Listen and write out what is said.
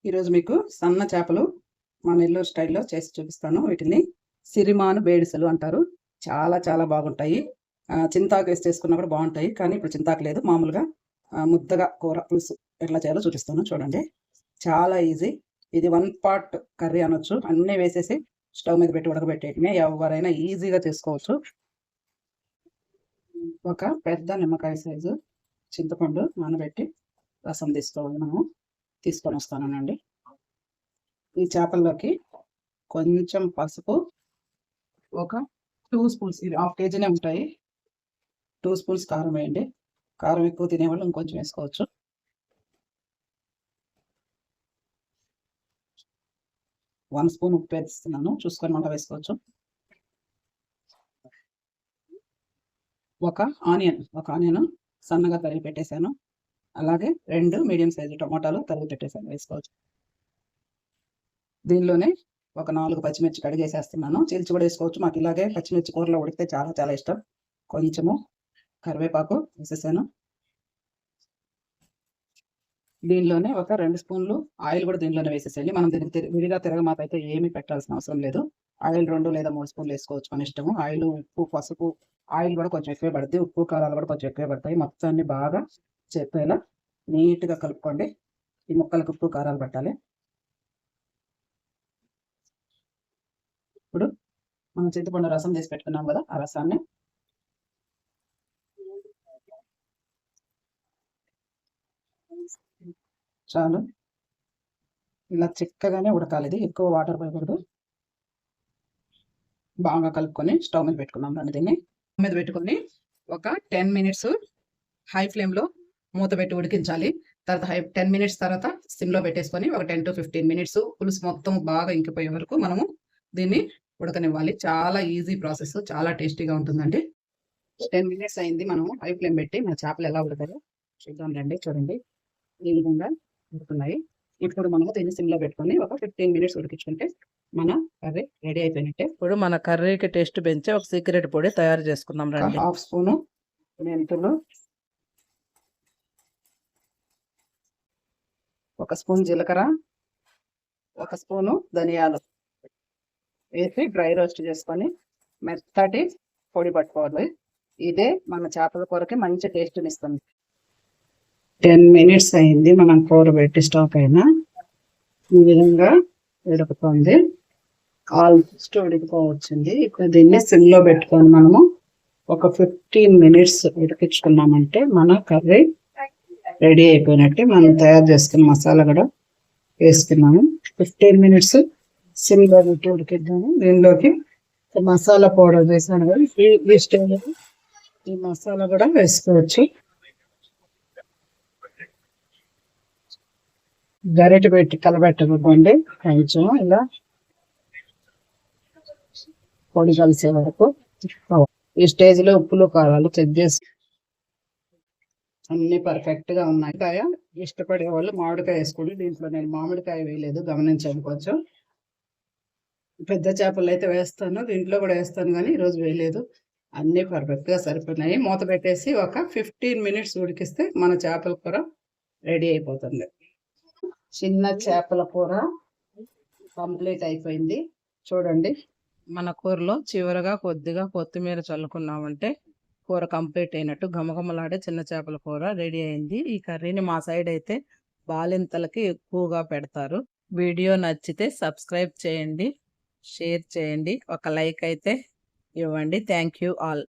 ఈరోజు మీకు సన్న చేపలు మా నెల్లూరు స్టైల్లో చేసి చూపిస్తాను. వీటిని సిరిమాను బేడిసలు అంటారు. చాలా చాలా బాగుంటాయి. చింతాకు వేసి చేసుకున్నా కూడా బాగుంటాయి. కానీ ఇప్పుడు చింతాకు లేదు. మామూలుగా ముద్దగా కూర పులుసు ఎట్లా చేయాలో చూపిస్తాను చూడండి. చాలా ఈజీ. ఇది 1 పాట్ కర్రీ అనొచ్చు. అన్నీ వేసేసి స్టవ్ మీద పెట్టి ఉడకబెట్టేటినే ఎవరైనా ఈజీగా చేసుకోవచ్చు. ఒక పెద్ద నిమ్మకాయ సైజు చింతపండు నానబెట్టి రసం తీసుకోవాలి. మనము తీసుకొని వస్తానండి. ఈ చేపల్లోకి కొంచెం పసుపు, ఒక 2 స్పూన్స్, ఇది హాఫ్ కేజీనే ఉంటాయి. 2 స్పూన్స్ కారం వేయండి. కారం ఎక్కువ తినేవాళ్ళు ఇంకొంచెం వేసుకోవచ్చు. వన్ స్పూన్ ఉప్పు వేస్తున్నాను, చూసుకొని మంట వేసుకోవచ్చు. ఒక ఆనియన్ సన్నగా తరిగి పెట్టేశాను. అలాగే 2 మీడియం సైజు టమాటాలు తరిగి పెట్టేశాను, వేసుకోవచ్చు. దీనిలోనే ఒక 4 పచ్చిమిర్చి కడిగేసేస్తున్నాను. చీల్చి కూడా వేసుకోవచ్చు. మాకు ఇలాగే పచ్చిమిర్చి కూరలో ఉడికితే చాలా చాలా ఇష్టం. కొంచెము కరివేపాకు వేసేసాను. దీనిలోనే ఒక 2 స్పూన్లు ఆయిల్ కూడా దీనిలోనే వేసేసేయండి. మనం దీనికి విడిగా తిరగమాత అయితే ఏమీ పెట్టాల్సిన అవసరం లేదు. ఆయిల్ 2 లేదా 3 స్పూన్లు వేసుకోవచ్చు మన ఇష్టము. ఆయిల్, ఉప్పు, పసుపు, ఆయిల్ కూడా కొంచెం ఎక్కువే పడుతుంది. ఉప్పు కారాలు కూడా కొంచెం ఎక్కువే పడతాయి. మొత్తాన్ని బాగా చెప్పేలా నీట్గా కలుపుకోండి. ఈ ముక్కలకు ఉప్పు కారాలు పట్టాలి. ఇప్పుడు మనం చింతపండు రసం చేసి పెట్టుకున్నాం కదా, ఆ రసాన్ని చాలు ఇలా చిక్కగానే ఉడకాలి. ఇది ఎక్కువ వాటర్ పోయకూడదు. బాగా కలుపుకొని స్టవ్ మీద పెట్టుకున్నాం. దీన్ని మీద పెట్టుకొని ఒక 10 మినిట్స్ హై ఫ్లేమ్లో మూత పెట్టి ఉడికించాలి. తర్వాత 10 మినిట్స్ తర్వాత సిమ్లో పెట్టేసుకొని ఒక 10 to 15 మినిట్స్ పులుసు మొత్తం బాగా ఇంకిపోయే వరకు మనము దీన్ని ఉడకనివ్వాలి. చాలా ఈజీ ప్రాసెస్, చాలా టేస్టీగా ఉంటుందండి. 10 మినిట్స్ అయింది. మనము హై ఫ్లేమ్ పెట్టి మన చేపలు ఎలా ఉడతాయో చూద్దాం రండి. చూడండి, ఈ విధంగా ఉడుకున్నాయి. ఇప్పుడు మనము దీన్ని సిమ్లో పెట్టుకొని ఒక 15 మినిట్స్ ఉడికించుకుంటే మన కర్రీ రెడీ అయిపోయినట్టే. ఇప్పుడు మన కర్రీకి టేస్ట్ పెంచే ఒక సీక్రెట్ పొడి తయారు చేసుకుందాం రండి. 1/2 స్పూను మెంతులు, 1 స్పూన్ జీలకర్ర, 1 స్పూను ధనియాలు వేసి డ్రై రోస్ట్ చేసుకొని మెత్తటి పొడి పట్టుకోవాలి. ఇదే మన చేపల కూరకి మంచి టేస్ట్ని ఇస్తుంది. 10 మినిట్స్ అయింది మనం కూర పెట్టి స్టవ్ పైన. ఈ విధంగా ఉడుకుతుంది. ఆల్మోస్ట్ ఉడికిపోవచ్చింది. ఇప్పుడు దీన్ని సిమ్లో పెట్టుకొని మనము ఒక 15 మినిట్స్ ఉడికించుకున్నామంటే మన కర్రీ రెడీ అయిపోయినట్టే. మనం తయారు చేసుకున్న మసాలా కూడా వేసుకున్నాము. 15 మినిట్స్ సిమ్లో పెట్టి ఉడికిద్దాము. దీనిలోకి మసాలా పౌడర్ వేసాను కదా, ఈ స్టేజ్లో ఈ మసాలా కూడా వేసుకోవచ్చు. గరిటె పెట్టి కలబెట్టకండి, కొంచెం ఇలా పొడి కలిసే వరకు. ఈ స్టేజ్లో ఉప్పులు కారాలు చెక్ చేసి అన్ని పర్ఫెక్ట్గా ఉన్నాయి. ఇష్టపడే వాళ్ళు మామిడికాయ వేసుకోండి. దీంట్లో నేను మామిడికాయ వేయలేదు, గమనించండి. కొంచెం పెద్ద చేపలు అయితే వేస్తాను, దీంట్లో కూడా వేస్తాను, కానీ ఈరోజు వేయలేదు. అన్నీ పర్ఫెక్ట్గా సరిపోయినాయి. మూత పెట్టేసి ఒక 15 మినిట్స్ ఉడికిస్తే మన చేపల కూర రెడీ అయిపోతుంది. చిన్న చేపల కూర కంప్లీట్ అయిపోయింది. చూడండి, మన కూరలో చివరగా కొద్దిగా కొత్తిమీర చల్లుకున్నామంటే కూర కంప్లీట్ అయినట్టు. ఘమఘమలాడే చిన్న చేపల కూర రెడీ అయింది. ఈ కర్రీని మా సైడ్ అయితే బాలింతలకి ఎక్కువగా పెడతారు. వీడియో నచ్చితే సబ్స్క్రైబ్ చేయండి, షేర్ చేయండి, ఒక లైక్ అయితే ఇవ్వండి. Thank you all.